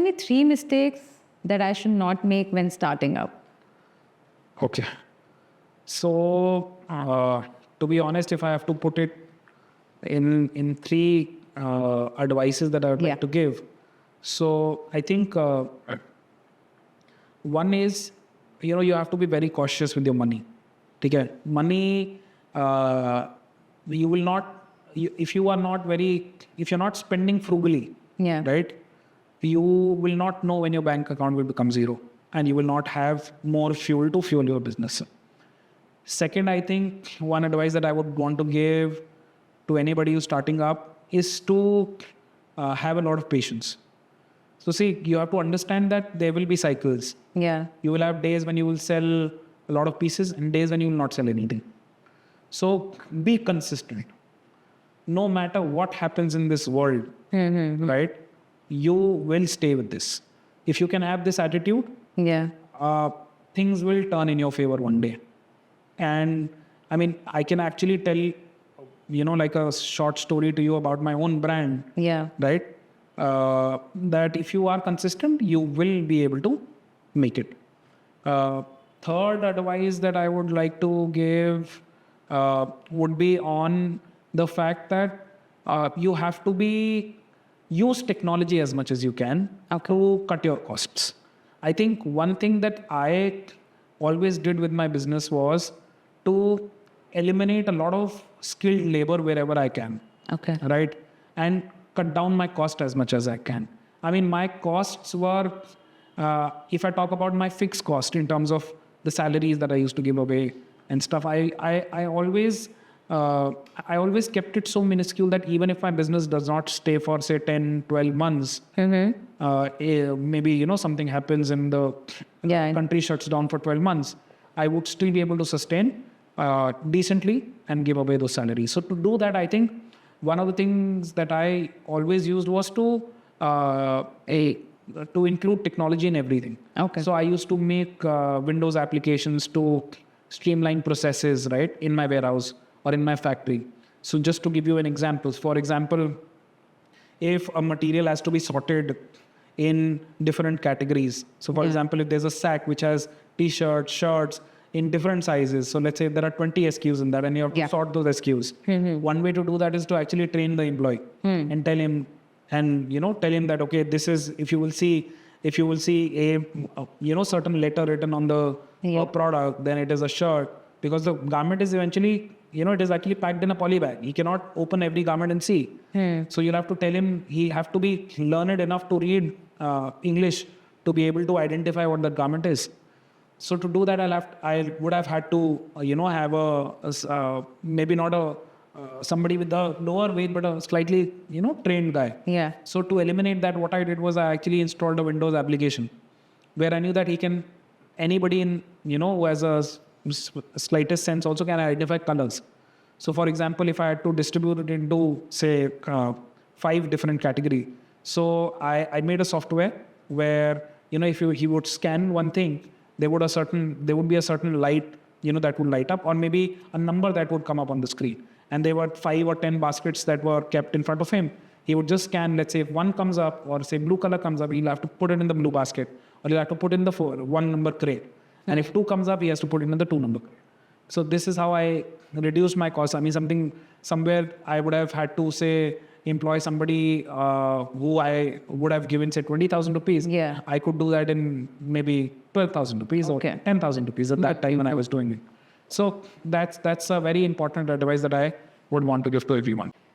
me 3 mistakes that I should not make when starting up. Okay. So, to be honest, if I have to put it in 3 advices that I would like to give. So, I think one is, you have to be very cautious with your money. Okay? Money, you will not, if you're not spending frugally, right? You will not know when your bank account will become zero, and you will not have more fuel to fuel your business. Second, I think one advice that I would want to give to anybody who's starting up is to have a lot of patience. So see, you have to understand that there will be cycles. Yeah. You will have days when you will sell a lot of pieces and days when you will not sell anything. So be consistent. No matter what happens in this world, right? You will stay with this. If you can have this attitude, things will turn in your favor one day. And I mean, I can actually tell, like a short story to you about my own brand. Right? That if you are consistent, you will be able to make it. Third advice that I would like to give would be on the fact that you have to use technology as much as you can to cut your costs. I think one thing that I always did with my business was to eliminate a lot of skilled labor wherever I can. Right? And cut down my cost as much as I can. I mean, my costs were, if I talk about my fixed cost in terms of the salaries that I used to give away and stuff, I always kept it so minuscule that even if my business does not stay for say 10, 12 months, maybe, something happens and the country shuts down for 12 months, I would still be able to sustain decently and give away those salaries. So to do that, I think one of the things that I always used was to include technology in everything. So I used to make Windows applications to streamline processes, right, in my warehouse or in my factory. So just to give you an example, for example, if a material has to be sorted in different categories. So for example, if there's a sack which has t-shirts, shirts in different sizes. So let's say there are 20 SKUs in that and you have to sort those SKUs. One way to do that is to actually train the employee and tell him that, okay, this is, if you will see a certain letter written on the product, then it is a shirt, because the garment is eventually, it is actually packed in a poly bag. He cannot open every garment and see. So you'll have to tell him, he have to be learned enough to read English to be able to identify what that garment is. So to do that, I would have had to, have maybe not somebody with a lower weight, but a slightly, trained guy. So to eliminate that, what I did was I actually installed a Windows application where I knew that anybody in, who has a slightest sense also can identify colors. So for example, if I had to distribute it into, say, 5 different categories. So I made a software where, if he would scan one thing, there would be a certain light, that would light up, or maybe a number that would come up on the screen. And there were 5 or 10 baskets that were kept in front of him. He would just scan, let's say if one comes up, or say blue color comes up, he'll have to put it in the blue basket, or he'll have to put in the 1 number crate. And if 2 comes up, he has to put it in the 2 number crate. So this is how I reduced my cost. I mean, somewhere I would have had to, say, employ somebody who I would have given, say, 20,000 rupees. I could do that in maybe 12,000 rupees or 10,000 rupees at that time when I was doing it. So that's a very important advice that I would want to give to everyone.